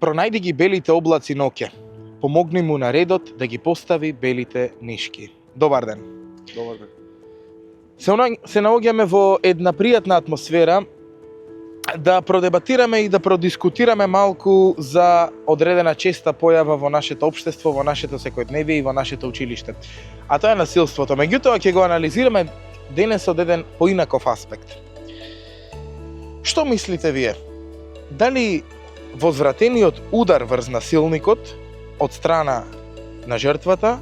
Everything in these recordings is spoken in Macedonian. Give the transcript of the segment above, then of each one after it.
Пронајди ги белите облаци ноќе. Помогни му на редот да ги постави белите нишки. Добар ден. Добар ден. Се наоѓаме во една пријатна атмосфера да продебатираме и да продискутираме малку за одредена честа појава во нашето општество, во нашето секојдневие и во нашето училиште. А тоа е насилството. Меѓутоа ќе го анализираме денес од еден поинаков аспект. Што мислите вие? Дали возвратениот удар врз насилникот од страна на жртвата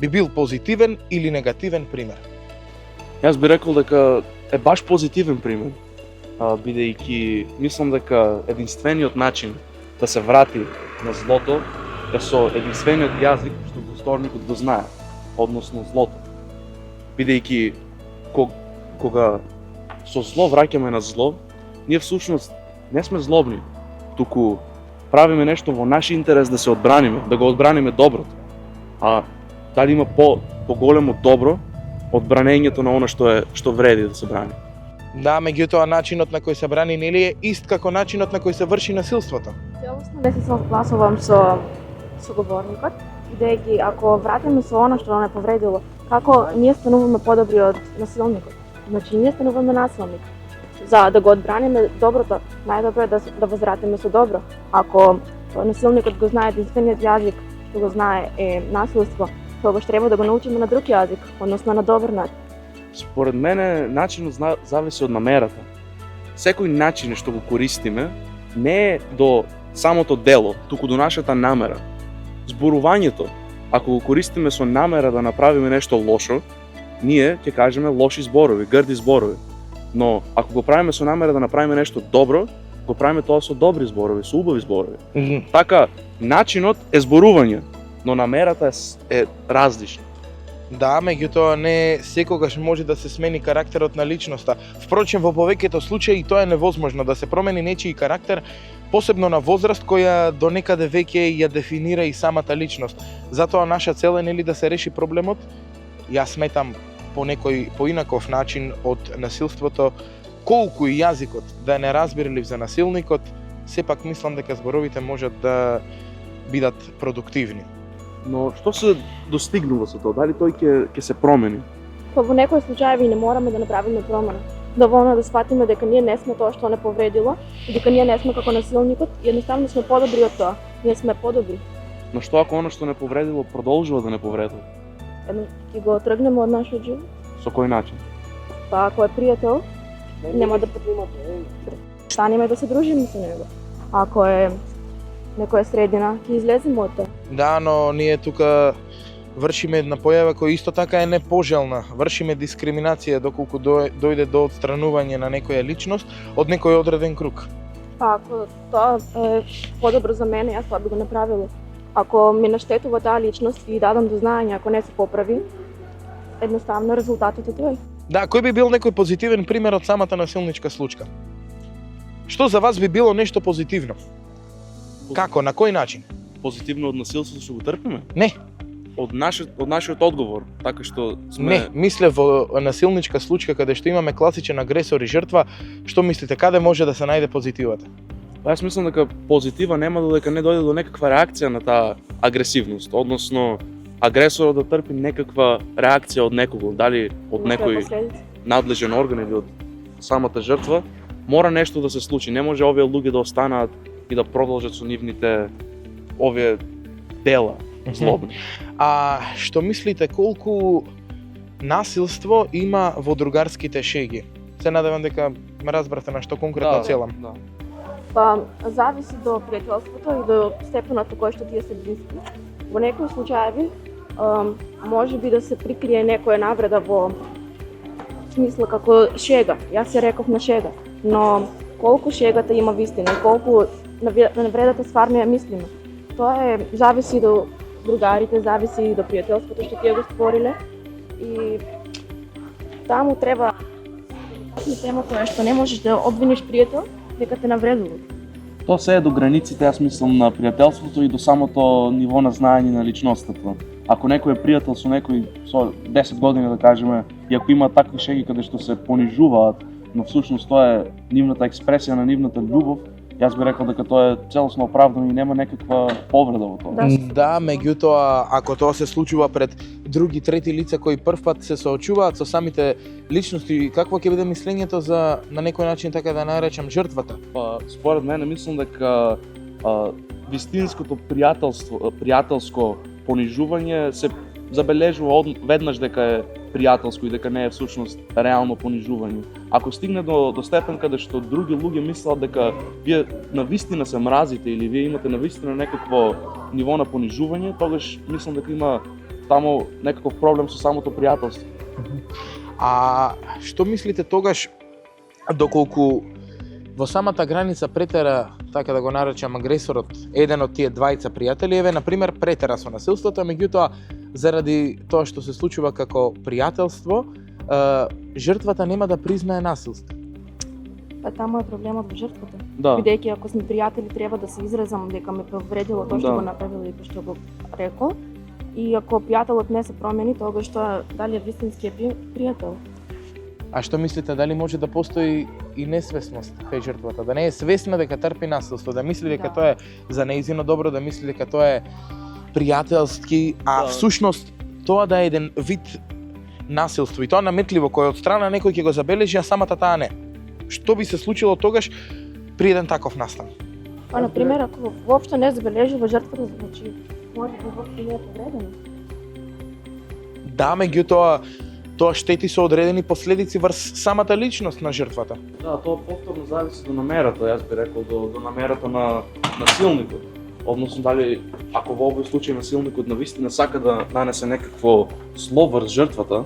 би бил позитивен или негативен пример? Јас би рекол дека е баш позитивен пример, бидејќи мислам дека единствениот начин да се врати на злото е со единствениот јазик што госторникот го знае, односно злото. Бидејќи кога со зло враќаме на зло, ние всушност не сме злобни, туку правиме нешто во наш интерес да се одбраниме, да го одбраниме доброто. А дали има поголемо добро од бранењето на она што вреди да се брани? Да, меѓутоа начинот на кој се брани нели е ист како начинот на кој се врши насилството. Целосно не се согласувам со соговорникот, бидејќи ако вратиме со она што не повредило, како ние стануваме подобри од насилникот? Значи ние стануваме насилник. За да го одбраниме доброто, најдобро е да возвратиме со добро. Ако насилникот го знае единствениот јазик што го знае е насилство, тогаш треба да го научиме на друг јазик, односно на добар начин. Според мене начинот зависи од намерата. Секој начин што го користиме не е до самото дело, туку до нашата намера. Зборувањето, ако го користиме со намера да направиме нешто лошо, ние ќе кажеме лоши зборови, грди зборови. Но ако го правиме со намера да направиме нешто добро, го правиме тоа со добри зборови, со убави зборови. Така, начинот е зборување, но намерата е различна. Да, меѓутоа не секогаш може да се смени карактерот на личноста. Впрочем, во повеќето случаи тоа е невозможно да се промени нечiji карактер, посебно на возраст која до некаде веќе ја дефинира и самата личност. Затоа наша цел е нели да се реши проблемот. Јас сметам по некој поинаков начин од насилството, колку и јазикот да е неразбирлив за насилникот, сепак мислам дека зборовите можат да бидат продуктивни. Но што се достигнува со тоа? Дали тој ќе се промени? Па во некои случаи не мораме да направиме промена. Доволно да сватиме дека ние не сме тоа што не повредило, и дека ние не сме како насилникот, и едноставно сме подобри од тоа. Ние сме подобри. Но што ако она што не повредило продолжува да не повредува? Ќе го тргнеме од нашиот живот. Со кој начин? Па ако е пријател, нема да станеме да се дружиме со него. Ако е некоја средина, ќе излеземе од тоа. Да, но ние тука вршиме една појава која исто така е непожелна. Вршиме дискриминација доколку дојде до отстранување на некоја личност од некој одреден круг. Па ако тоа е подобро за мене, јас тоа би го направила. Ако ми наштетува таа личност и дадам до знаење, ако не се поправи, едноставно резултатот е тој. Да, кој би бил некој позитивен пример од самата насилничка случка? Што за вас би било нешто позитивно? Како, на кој начин? Позитивно од насилството што го трпиме? Не. Од нашиот одговор, така што сме... Не, мисле во насилничка случка каде што имаме класичен агресор и жртва, што мислите, каде може да се најде позитивата? Па јас мислам дека позитива нема додека не дојде до некаква реакција на таа агресивност, односно агресорот да трпи некаква реакција од некого, дали од некој надлежен орган или од самата жртва, мора нешто да се случи. Не може овие луѓе да останаат и да продолжат со нивните овие дела злобни. А што мислите колку насилство има во другарските шеги? Се надевам дека ме разбрате на што конкретно целам. Да. Па зависи до пријателството и до степенот на кој што тие се блиски. Во некои случаи може би да се прикрие некоја навреда во смисла како шега. Јас се реков на шега, но колку шегата има вистина и колку навредата стварно ја мислиме. Тоа зависи до другарите, зависи и до пријателството што тие го створиле и таму треба тема која што не можеш да обвиниш пријател дека те навредува. Тоа се е до границите, јас мислам, на пријателството и до самото ниво на знаење на личността. Ако некој е пријател со некој со 10 години, да кажеме, и ако има такви шеги каде што се понижуваат, но всушност тоа е нивната експресија на нивната љубов, Јас би рекол дека тоа е целосно оправдано и нема некаква повреда во тоа. Да, меѓутоа, ако тоа се случува пред други трети лица кои првпат се соочуваат со самите личности, какво ќе биде мислењето за на некој начин така да наречам жртвата? Па според мене мислам дека вистинското пријателско понижување се забележува веднаш дека е пријателско и дека не е всушност реално понижување. Ако стигне до степен каде што други луѓе мислат дека вие навистина се мразите или вие имате навистина некакво ниво на понижување, тогаш мислам дека има таму некаков проблем со самото пријателство. А што мислите тогаш доколку во самата граница претера, така да го наречам, агресорот, еден од тие двајца пријатели, еве, например, претера со насилството, меѓутоа, заради тоа што се случува како пријателство, жртвата нема да признае насилство. Па таму е проблемот во жртвата. Да. Бидејќи ако сме пријатели треба да се изразам дека ме повредило тоа што Да. го направил и што го рекол. И ако пријателот не се промени, тогаш тоа дали е вистински пријател? А што мислите, дали може да постои и несвесност кај жртвата, да не е свесна дека трпи насилство, да мисли дека Да. тоа е за нејзино добро, да мисли дека тоа е пријателски, а Да. всушност тоа да е еден вид насилство и тоа наметливо кој од страна некој ќе го забележи, а самата таа не. Што би се случило тогаш при еден таков настан? Па, например, ако воопшто не забележува жртвата, значи може би воопшто не е повредена. Да, меѓутоа, тоа штети со одредени последици врз самата личност на жртвата. Да, тоа повторно зависи до намерата, јас би рекол, до намерата на насилникот. Односно, дали, ако во овој случај насилникот навистина сака да нанесе некакво зло врз жртвата,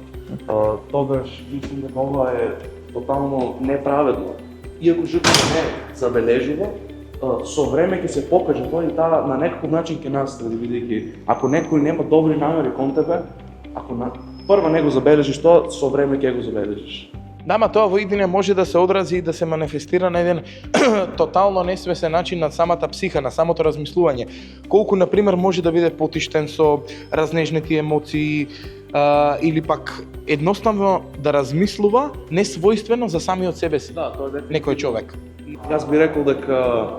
тогаш мислам дека ова е тотално неправедно. Иако жртвата не забележува, со време ќе се покаже тоа и таа на некаков начин ќе настради, бидејќи ако некој нема добри намери кон тебе, ако прва не го забележиш тоа, со време ќе го забележиш. Да, ма тоа во иднина може да се одрази и да се манифестира на еден тотално несвесен начин на самата психа, на самото размислување. Колку, например, може да биде потиштен со разнежнети емоции, или пак едноставно да размислува несвојствено за самиот себе си, Да, тоа е некој човек. Јас би рекол дека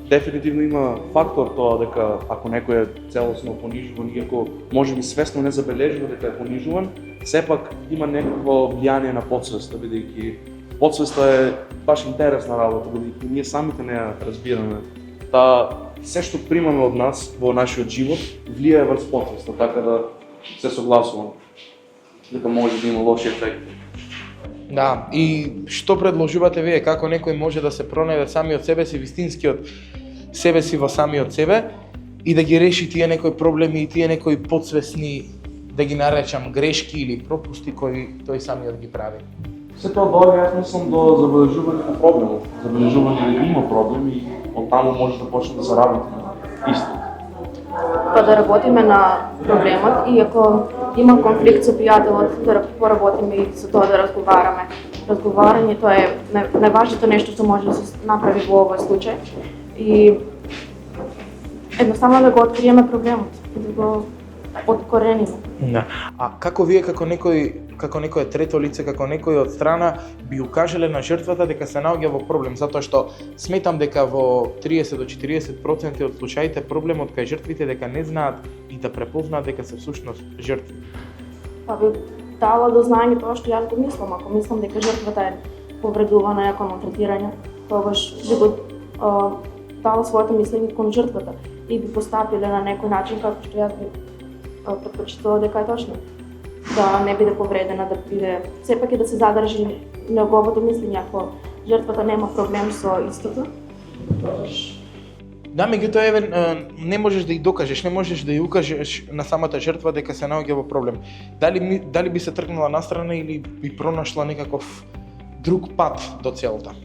дефинитивно има фактор тоа дека ако некој е целосно понижуван, иако може би свесно не забележува дека е понижуван, сепак има некакво влијание на подсвеста, бидејќи подсвеста е баш интересна работа, бидејќи ние самите не ја разбираме. Се што примаме од нас во нашиот живот влијае врз подсвеста, така да се согласувам дека може да има лоши ефекти. Да, и што предложувате вие, како некој може да се пронајде самиот себе си, вистинскиот себе си во самиот себе и да ги реши тие некои проблеми и тие некои подсвесни, да ги наречам, грешки или пропусти кои тој самиот ги прави? Се тоа доаѓа, јас мислам, до забележување на проблемот. Забележување дека има проблем и од таму може да почне да се работи на истина. Па да работиме на проблемот и ако има конфликт со пријателот, да поработиме и со тоа да разговараме. Разговарањето е најважното нешто што може да се направи во овој случај и едноставно да го откриеме проблемот и да го откорениме. Да. А како вие како некој трето лице, како некој од страна би укажале на жртвата дека се наоѓа во проблем, затоа што сметам дека во 30 до 40% од случаите проблемот кај жртвите дека не знаат и да препознаат дека се всушност жртви. Па би дала до знаење тоа што јас го мислам. Ако мислам дека жртвата е повредувана и ако малтретирана, тогаш би го дала своето мислење кон жртвата и би постапиле на некој начин како што јас би предпочитала дека е точно. Да не биде повредена, да биде сепак и да се задржи неговото мислење. Ако жртвата нема проблем со истото, Да, меѓутоа еве не можеш да ја докажеш, не можеш да ја укажеш на самата жртва дека се наоѓа во проблем. Дали би се тргнала настрана или би пронашла некаков друг пат до целта?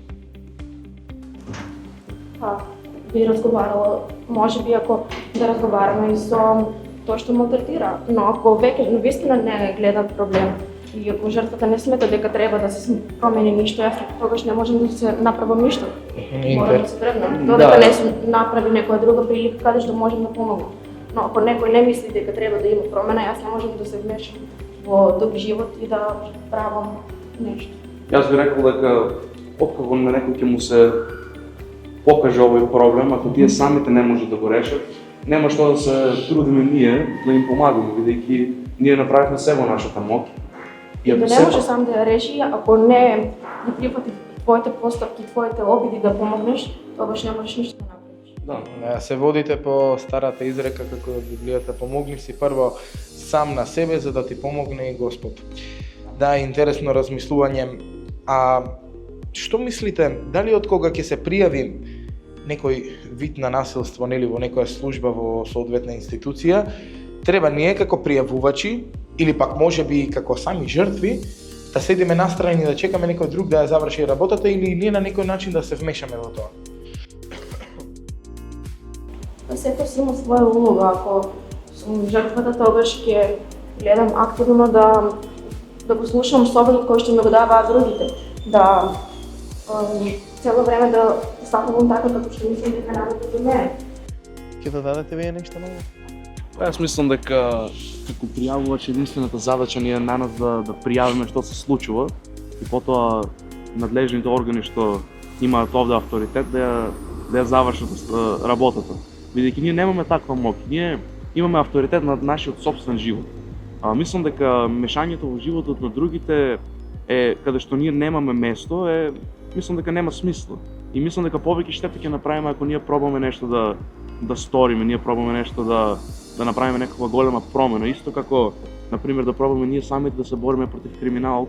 би разговарала, може би ако да разговараме и со тоа што малтретира, но ако веќе навистина не гледа проблем и ако жртвата не смета дека треба да се промени ништо, јас тогаш не можам да се направам ништо. Морам да се тргнам. Додека не се направи некоја друга прилика каде што можам да помогнам. Но ако некој не мисли дека треба да има промена, јас не можам да се вмешам во друг живот и да правам нешто. Јас би рекол дека откако на некој ќе му се покаже овој проблем, ако тие самите не можат да го решат, нема што да се трудиме ние да им помагаме, бидејќи ние направивме се во нашата моќ. И да не може сам да ја реши, ако не ги прифати твоите постапки, твоите обиди да помогнеш, тогаш не можеш ништо да направиш. Да. Се водите по старата изрека како од Библијата, помогни си прво сам на себе за да ти помогне и Господ. Да, интересно размислување. А што мислите, дали од кога ќе се пријави некој вид на насилство, нели во некоја служба во соодветна институција, треба ние како пријавувачи или пак можеби како сами жртви да седиме настрани да чекаме некој друг да ја заврши работата или ние на некој начин да се вмешаме во тоа? Секој си има своја улога. Ако сум жртвата, тогаш ќе гледам активно да го слушам советот кој што ми го даваат другите. Да цело време да стапувам така како што мислам дека работат од мене. Ќе да дадете вие нешто ново? Јас мислам дека како пријавувач единствената задача ни е на нас да пријавиме што се случува и потоа надлежните органи што имаат овде авторитет да ја завршат работата. Бидејќи ние немаме таква моќ, ние имаме авторитет над нашиот сопствен живот. Мислам дека мешањето во животот на другите е каде што ние немаме место, мислам дека нема смисла. И мислам дека повеќе штета ќе направиме ако ние пробаме нешто да сториме, ние пробаме нешто да направиме некаква голема промена, исто како на пример да пробаме ние самите да се бориме против криминалот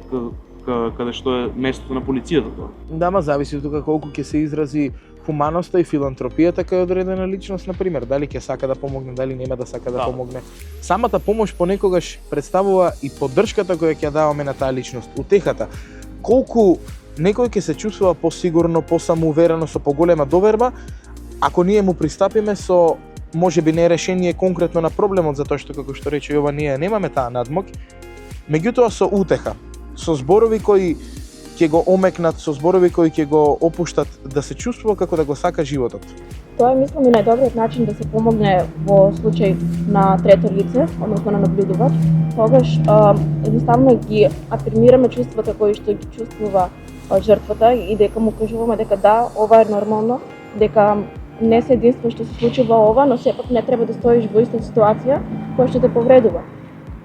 каде што е местото на полицијата тоа. Да, ма зависи од тука колку ќе се изрази хуманоста и филантропијата кај одредена личност, на пример, дали ќе сака да помогне, дали нема да сака да помогне. Самата помош понекогаш представува и поддршката која ќе даваме на таа личност, утехата. Колку некој ќе се чувствува посигурно, посамоуверено, со поголема доверба, ако ние му пристапиме со можеби не решение конкретно на проблемот, затоа што како што рече Јова, ние немаме таа надмоќ, меѓутоа со утеха, со зборови кои ќе го омекнат, со зборови кои ќе го опуштат да се чувствува како да го сака животот. Тоа е, мислам, и најдобриот начин да се помогне во случај на трето лице, односно на наблюдувач. Тогаш едноставно ги афирмираме чувствата кои што ги чувствува жртвата и дека му кажуваме дека да, ова е нормално, дека не се единствено што се случува ова, но сепак не треба да стоиш во иста ситуација која што те повредува.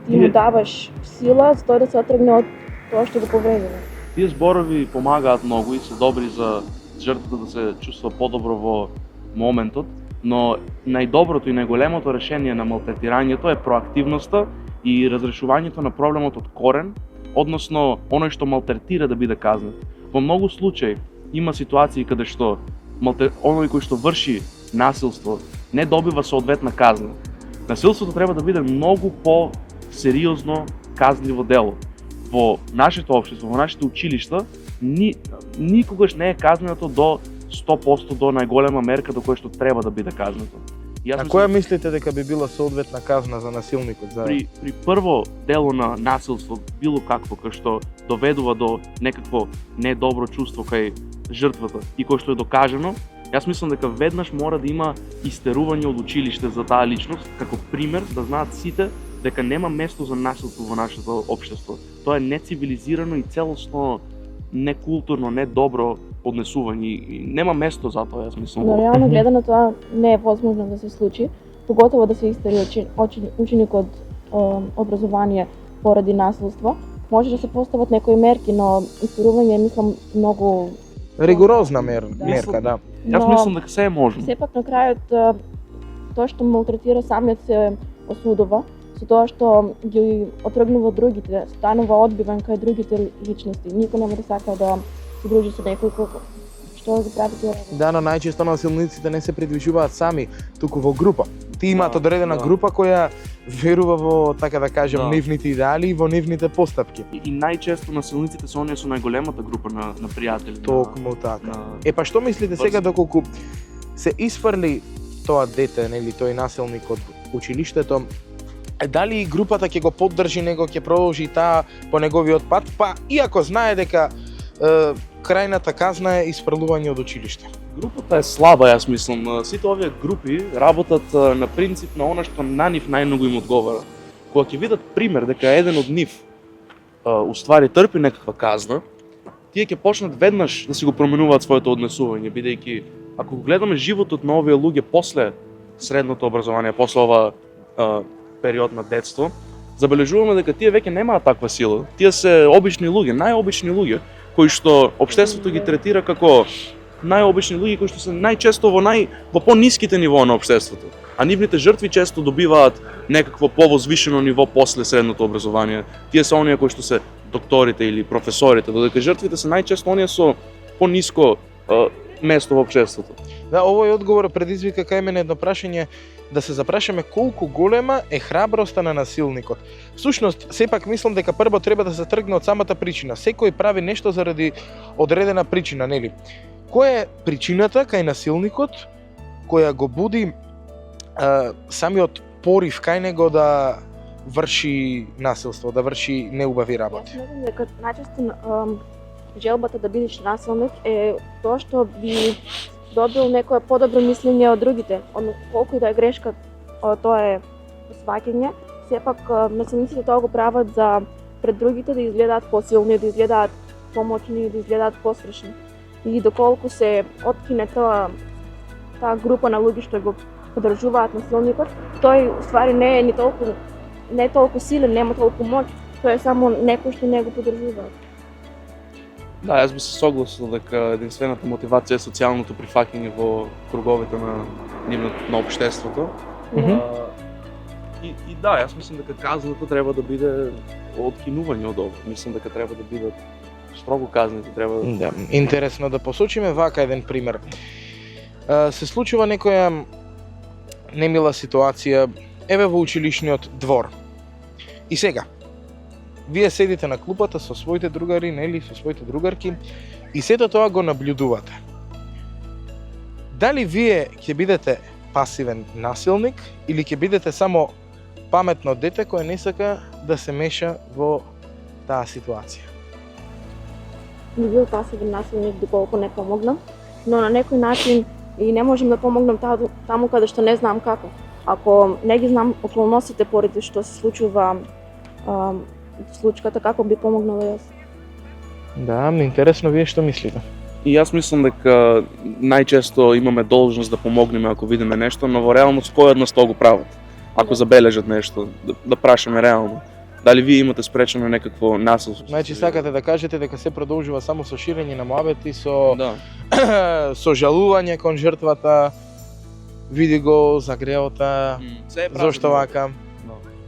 Ти му даваш сила за тој да се отргне од тоа што го повредува. Тие зборови помагаат многу и се добри за жртвата да се чувства подобро во моментот, но најдоброто и најголемото решение на малтретирањето е проактивноста и разрешувањето на проблемот од корен, односно оној што малтретира да биде казнет. Во многу случаи има ситуации каде што оној кој што врши насилство не добива соодветна казна. Насилството треба да биде многу по-сериозно казнливо дело. Во нашето општество, во нашите училишта, никогаш не е казнето до 100% до најголема мерка до која што треба да биде казнето. А која мислите дека би била соодветна казна за насилникот? При прво дело на насилство, било какво, кај што доведува до некакво недобро чувство кај жртвата и кој што е докажано, јас мислам дека веднаш мора да има истерување од училиште за таа личност, како пример да знаат сите дека нема место за насилство во нашето општество. Тоа е нецивилизирано и целосно некултурно, недобро однесување и нема место за тоа, јас мислам. Но реално гледано тоа не е возможно да се случи, поготово да се истери ученик од образование поради насилство. Може да се постават некои мерки, но истерување мислам многу ригорозна мерка, да. Јас мислам дека се е можно. Сепак на крајот тоа што малтретира самиот се осудува, со тоа што ги отргнува другите, станува одбивен кај другите личности. Никој нема да сака да се дружи со некој кој што ги прави тоа. Да, но најчесто насилниците не се придвижуваат сами, туку во група. Ти имаат одредена група која верува во, така да кажем, нивните идеали и во нивните постапки. И најчесто насилниците се оние со најголемата група на пријатели. Токму така. Па што мислите сега доколку се исфрли тоа дете, нели, тој насилник од училиштето, дали и групата ќе го поддржи него, ќе продолжи таа по неговиот пат, па иако знае дека крајната казна е исфрлување од училиште? Групата е слаба, јас мислам. Сите овие групи работат на принцип на она што на нив најмногу им одговара. Кога ќе видат пример дека еден од нив уствари трпи некаква казна, тие ќе почнат веднаш да си го променуваат своето однесување, бидејќи ако го гледаме животот на овие луѓе после средното образование, после ова период на детство, забележуваме дека тие веќе немаат таква сила. Тие се обични луѓе, најобични луѓе, кои што општеството ги третира како најобични луѓе кои што се најчесто во пониските нивоа на општеството. А нивните жртви често добиваат некакво повозвишено ниво после средното образование. Тие се оние кои што се докторите или професорите, додека жртвите се најчесто оние со пониско место во општеството. Да, овој одговор предизвика кај мене едно прашање, да се запрашаме колку голема е храброста на насилникот. Всушност, сепак мислам дека прво треба да се тргне од самата причина. Секој прави нешто заради одредена причина, нели? Која е причината кај насилникот која го буди самиот порив кај него да врши насилство, да врши неубави работи? Јас мислам дека најчесто желбата да бидеш насилник е тоа што би добил некое подобро мислење од другите. Колку и да е грешка, тоа е сваќање. Сепак насилниците тоа го прават за пред другите да изгледаат посилни, да изгледаат помоćни, да изгледаат посвршни. И доколку се откине таа група на луѓе што го поддржуваат насилникот, тој уствари не е толку силен, нема толку моќ, тој е само некој што не го поддржуваат. Да, јас би се согласил дека единствената мотивација е социјалното прифаќање во круговите на општеството. И да, јас мислам дека казната треба да биде откинување од ова. Мислам дека треба да бидат строго казните, треба да... Да, интересно да посочиме вака еден пример. Се случува некоја немила ситуација еве во училишниот двор. И сега, вие седите на клупата со своите другари, нели, со своите другарки, и сето тоа го наблюдувате. Дали вие ќе бидете пасивен насилник или ќе бидете само паметно дете кое не сака да се меша во таа ситуација? Би бил пасивен насилник доколку не помогнам, но на некој начин и не можам да помогнам таму каде што не знам како. Ако не ги знам околностите поради што се случува случката, како би помогнала јас? Да, интересно вие што мислите. И јас мислам дека најчесто имаме должност да помогнеме ако видиме нешто, но во реалност кој од нас тоа го прават? Ако забележат нешто, да прашаме реално. Дали вие имате спречено некакво насилство? Значи сакате да кажете дека се продолжува само со ширење на муабети, со Да. со жалување кон жртвата, види го за греота, зошто вака.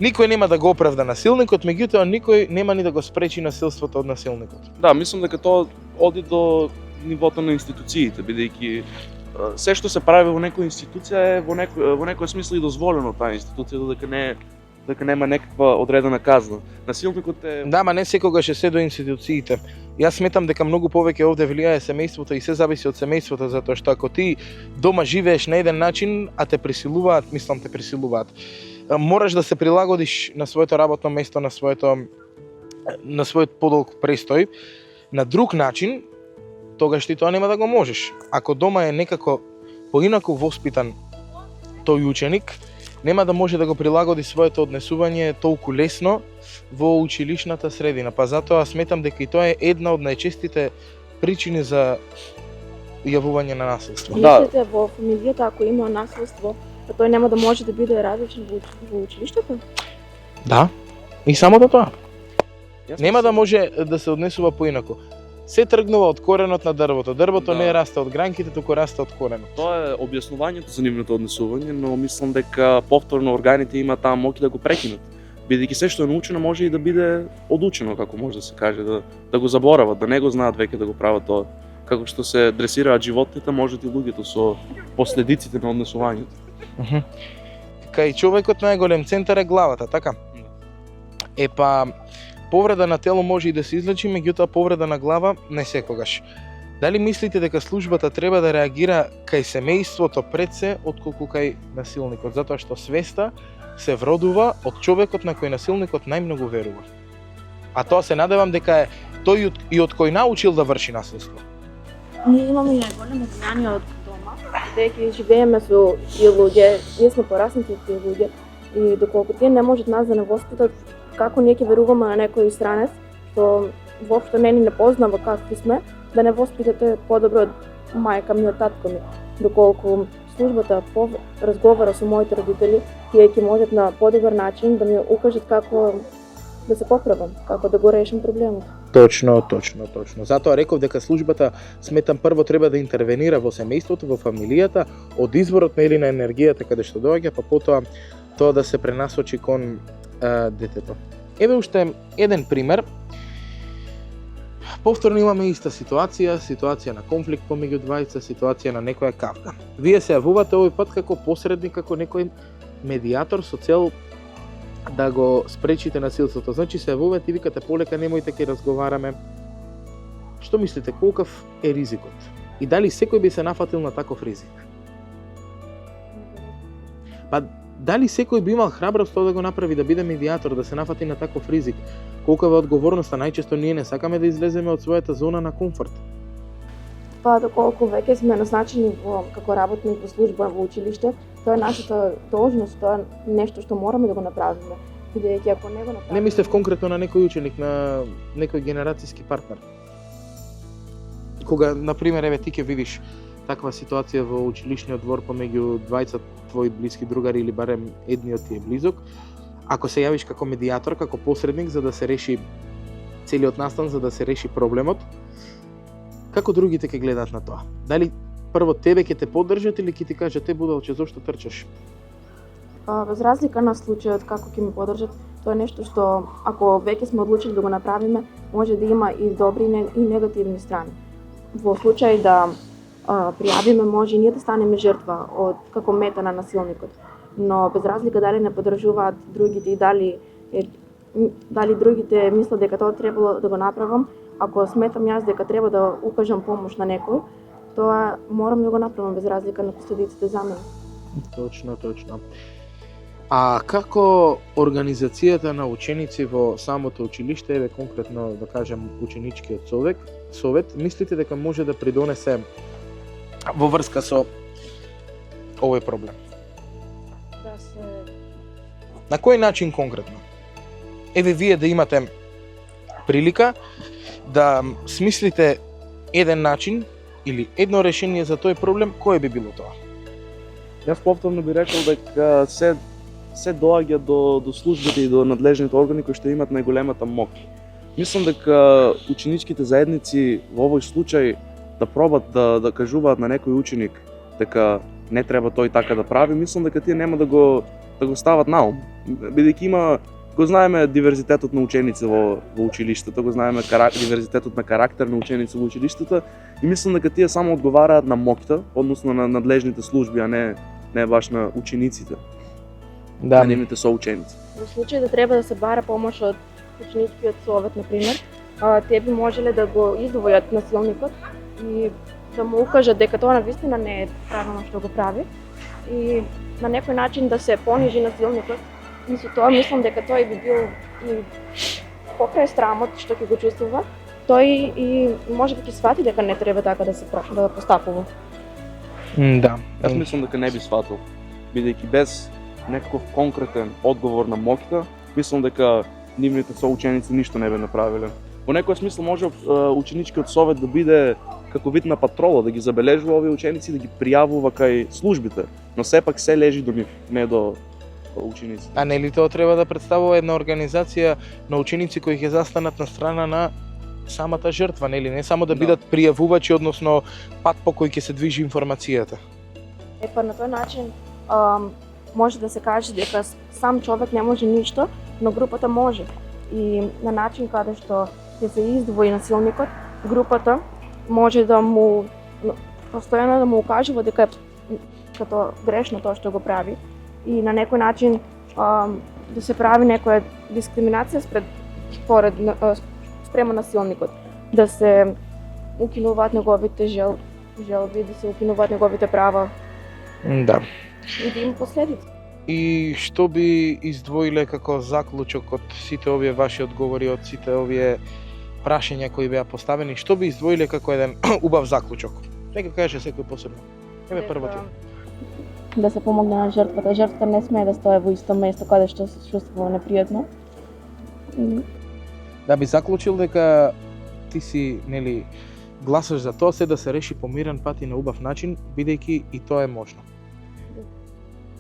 Никој нема да го оправда насилникот, меѓутоа никој нема ни да го спречи насилството од насилникот. Да, мислам дека тоа оди до нивото на институциите, бидејќи се што се прави во некоја институција е во некој смисла и дозволено таа институција, дека нема некаква одредена казна. Насилникот е... Да, ма не секогаш е се до институциите. Јас сметам дека многу повеќе овде влијае семејството и се зависи од семејството, затоа што ако ти дома живееш на еден начин, а те присилуваат, мораш да се прилагодиш на своето работно место, на својот подолг престој, на друг начин, тогаш ти тоа нема да го можеш. Ако дома е некако поинаку воспитан тој ученик, нема да може да го прилагоди своето однесување толку лесно во училишната средина. Па затоа сметам дека и тоа е една од најчестите причини за јавување на насилство. Мислите во фамилијата ако има насилство, тој нема да може да биде различен во училиштето? Да, и самото тоа. Нема да може да се однесува поинаку. Се тргнува од коренот на дрвото. Дрвото не расте од гранките, туку расте од коренот. Тоа е објаснувањето за нивното однесување, но мислам дека повторно органите има таа моќ да го прекинат. Бидејќи се што е научено може и да биде одучено, како може да се каже, да го заборават, да не го знаат веќе да го прават тоа. Како што се дресираат животните, можат и луѓето со последиците на однесувањето. Кај човекот најголем центар е главата, така? Епа, повреда на тело може и да се излечи, меѓутоа повреда на глава не секогаш. Дали мислите дека службата треба да реагира кај семејството пред се, отколку кај насилникот? Затоа што свеста се вродува од човекот на кој насилникот најмногу верува. А тоа се надевам дека е тој и од кој научил да врши насилство. Ние имаме најголемо влијание од дома, бидејќи живееме со тие луѓе, ние сме пораснати од тие луѓе и доколку тие не можат нас да не воспитат, како ние ќе веруваме на некој странец, што воопшто не ни не познава какви сме, да не воспитате подобро од мајка ми, од татко ми. доколку службата разговара со моите родители, тие ќе можат на подобар начин да ми укажат како да се поправам, како да го решам проблемот. Точно. Затоа реков дека службата, сметам, прво треба да интервенира во семејството, во фамилијата, од изворот на енергијата каде што доаѓа, па потоа тоа да се пренасочи кон детето. Еве уште еден пример. Повторно имаме иста ситуација на конфликт помеѓу двајца, ситуација на некоја кавга. Вие се јавувате овој пат како посредник, како некој медијатор со цел да го спречите насилството. Значи се јавувате и викате полека, немојте, ќе разговараме. Што мислите, колкав е ризикот? И дали секој би се нафатил на таков ризик? Па дали секој би имал храброст да го направи, да биде медијатор, да се нафати на таков ризик? Колкава е одговорноста? Најчесто ние не сакаме да излеземе од својата зона на комфорт. Па доколку веќе сме назначени како работник во служба во училиште, тоа е нашата должност, тоа е нешто што мораме да го направиме. Бидејќи ако не го направиме... Не мислев конкретно на некој ученик, на некој генерацијски партнер. Кога, например, еве ти ќе видиш таква ситуација во училишниот двор помеѓу двајца твои блиски другари или барем едниот ти е близок, ако се јавиш како медијатор, како посредник за да се реши целиот настан, за да се реши проблемот, како другите ќе гледаат на тоа? Дали прво тебе ќе те поддржат или ќе ти кажат те будалче зошто трчаш? Без разлика на случајот како ќе ме поддржат, тоа е нешто што ако веќе сме одлучили да го направиме, може да има и добри и негативни страни. Во случај да пријавиме, може и ние да станеме жртва од како мета на насилникот. Но без разлика дали не поддржуваат другите и дали другите мислат дека тоа требало да го направам, ако сметам јас дека треба да укажам помош на некој, тоа морам да го направам без разлика на последиците за мене. Точно. А како организацијата на ученици во самото училиште, еве конкретно да кажем ученичкиот совет, мислите дека може да придонесе во врска со овој проблем? Да се... На кој начин конкретно? Еве вие да имате прилика да смислите еден начин или едно решение за тој проблем, кој би било тоа? Јас повторно би рекол дека се доаѓа до службите и до надлежните органи кои што имат најголемата моќ. Мислам дека ученичките заедници во овој случај да пробат да кажуваат на некој ученик дека не треба тој така да прави, мислам дека тие нема да го стават наум. Бидејќи го знаеме диверзитетот на ученици во училиштата, го знаеме диверзитетот на карактер на ученици во училиштата и мислам дека тие само одговараат на моќта, односно на надлежните служби, а не баш на учениците. Да, на нивните соученици. Во случај да треба да се бара помош од ученичкиот совет, например, те би можеле да го издвојат насилникот и да му укажат дека тоа навистина не е правилно што го прави и на некој начин да се понижи насилникот. И со тоа мислам дека тој би бил и покрај срамот што ќе го чувствува, тој и може би ќе свати дека не треба така да се постапува. Да. Јас мислам дека не би сватил, бидејќи без некаков конкретен одговор на моќта, мислам дека нивните соученици ништо не би направиле. Во некој смисла може ученичкиот совет да биде како вид на патрола, да ги забележува овие ученици, да ги пријавува кај службите, но сепак се лежи до нив, не до ученици. А нели тоа треба да представува една организација на ученици кои ќе застанат на страна на самата жртва, нели? Не само да бидат пријавувачи, односно пат по кој ќе се движи информацијата. Па на тој начин може да се каже дека сам човек не може ништо, но групата може. И на начин каде што ќе се издвои насилникот, групата може да му постојано да му укажува дека като грешно тоа што го прави и на некој начин да се прави некоја дискриминација спрема насилникот, да се укинуваат неговите желби, да се укинуваат неговите права. Да. И да има последици. И што би издвоиле како заклучок од сите овие ваши одговори, од сите овие прашања кои беа поставени, што би издвоиле како еден убав заклучок? Нека каже секој посебно. Еве прво ти. Да се помогне на жртвата. Жртвата не смее да стое во исто место каде што се чувствува непријатно. Да би заклучил дека ти си, нели, гласаш за тоа се да се реши по мирен пат и на убав начин, бидејќи и тоа е можно.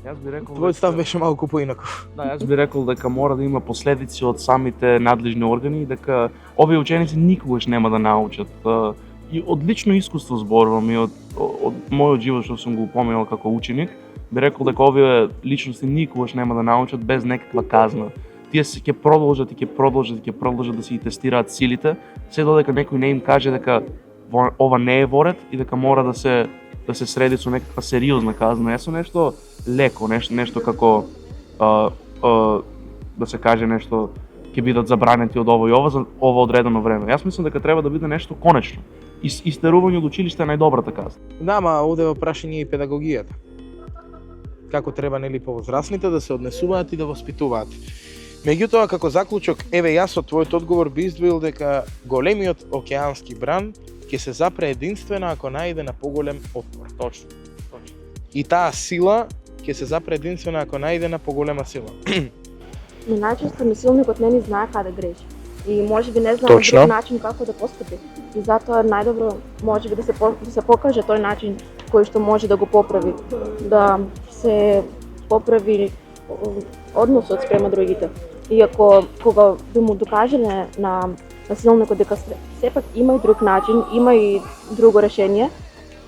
Јас би рекол Твојот став беше малку поинаков. Да, јас би рекол дека мора да има последици од самите надлежни органи и дека овие ученици никогаш нема да научат. И од лично искуство зборувам и од мојот живот што сум го поминал како ученик, би рекол дека овие личности никогаш нема да научат без некаква казна. Тие ќе продолжат и ќе продолжат да си ги тестираат силите, се додека некој не им каже дека ова не е воред и дека мора да се среди со некаква сериозна казна, не со нешто леко, нешто како да се каже нешто ќе бидат забранети од ова и ова за ова одредено време. Јас мислам дека треба да биде нешто конечно. Истерување од училиште е најдобрата казна. Да, ама овде во прашање и педагогијата. Како треба нели повозрасните да се однесуваат и да воспитуваат. Меѓутоа, како заклучок, еве јас од твојот одговор би издвоил дека големиот океански бран ќе се запре единствено ако најде на поголем отпор. Точно. И таа сила ќе се запре единствено ако најде на поголема сила. Но најчесто насилникот не ни знае каде греши. И можеби не знае Точно. друг начин како да постапи. И затоа најдобро можеби да се покаже тој начин кој што може да го поправи, да се поправи односот спрема другите. Иако кога би му докажеле на насилникот дека сепак има и друг начин, има и друго решение,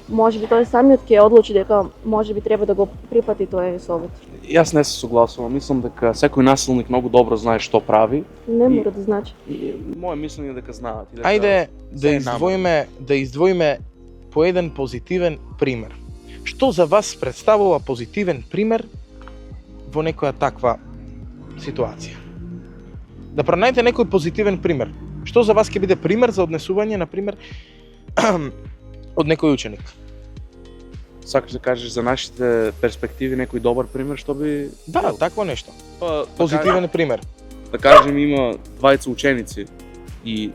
можеби тој самиот ќе одлучи дека можеби треба да го припати тој совет. Јас не се согласувам, мислам дека секој насилник многу добро знае што прави. Не мора да значи. И моје мислење е дека знаат и дека Ајде се е да издвоиме по еден позитивен пример. Што за вас представува позитивен пример во некоја таква ситуација? Да пронајдете некој позитивен пример. Што за вас ќе биде пример за однесување, на пример, од некој ученик? Сакаш да кажеш за нашите перспективи некој добар пример што би Да, такво нешто. Па, Позитивен пример. да кажем има двајца ученици и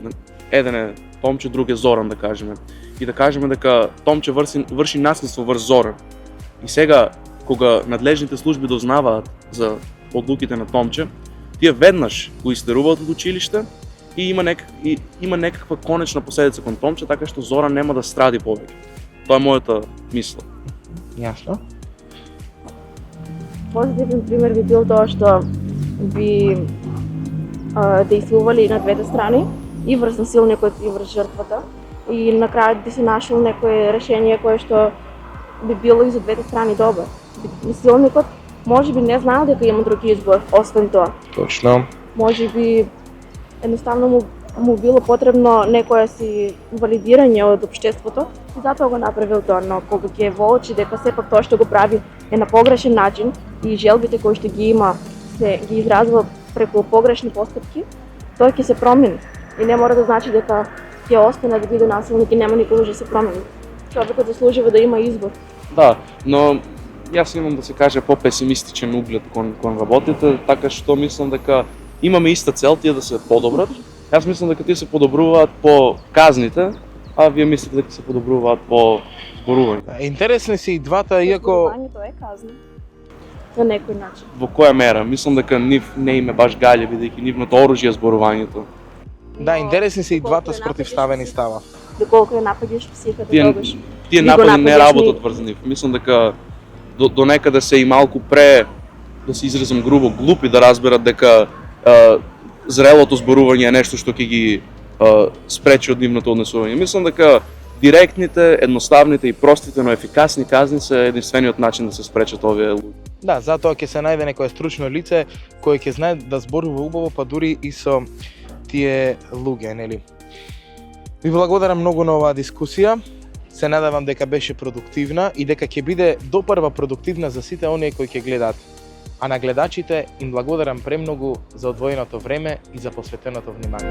еден е Томче, друг е Зоран, да кажеме. И да кажеме дека Томче врши наследство врз Зоран. И сега кога надлежните служби дознаваат за одлуките на Томче, тие веднаш го истеруваат од училиште и има некаква конечна последица кон Томче, така што Зоран нема да стради повеќе. Тоа е мојата мисла. Јасно. Позитивен пример би бил тоа што би действували на двете страни, и врз насилникот и врз жртвата, и на крајот би се нашол некое решение кое што би било и за двете страни добро. Насилникот можеби не знаел дека има друг избор освен тоа. Точно. Можеби едноставно му било потребно некое си валидирање од општеството и затоа го направил тоа, но кога ќе воочи дека сепак тоа што го прави е на погрешен начин и желбите кои што ги има се ги изразува преку погрешни постапки, тој ќе се промени и не мора да значи дека ќе остане да биде насилник и нема никогаш да се промени. Човекот заслужува да има избор. Да, но јас имам да се каже по-песимистичен углед кон работите, така што мислам дека имаме иста цел, тие да се подобрат. Јас мислам дека тие се подобруваат по казните, а вие мислите дека се подобруваат по зборување. Интересни се и двата, иако Зборувањето е казна на некој начин. Во која мера? Мислам дека нив не им е баш гаље, бидејќи нивното оружје е зборувањето. да, интересни се и Доколку двата е спротивставени нападиш става. Доколку ја нападиш психата Тие- тогаш. Тие Ни го напади не нападеш, работат врз нив. Мислам дека до некаде се и малку да се изразам грубо, глупи да разберат дека зрелото зборување е нешто што ќе ги спречи од нивното однесување. Мислам дека директните, едноставните и простите, но ефикасни казни се единствениот начин да се спречат овие луѓе. Да, затоа ќе се најде некое стручно лице кое ќе знае да зборува убаво, па дури и со тие луѓе, нели? Ви благодарам многу на оваа дискусија. Се надевам дека беше продуктивна и дека ќе биде допрва продуктивна за сите оние кои ќе гледаат. А на гледачите им благодарам премногу за одвоеното време и за посветеното внимание.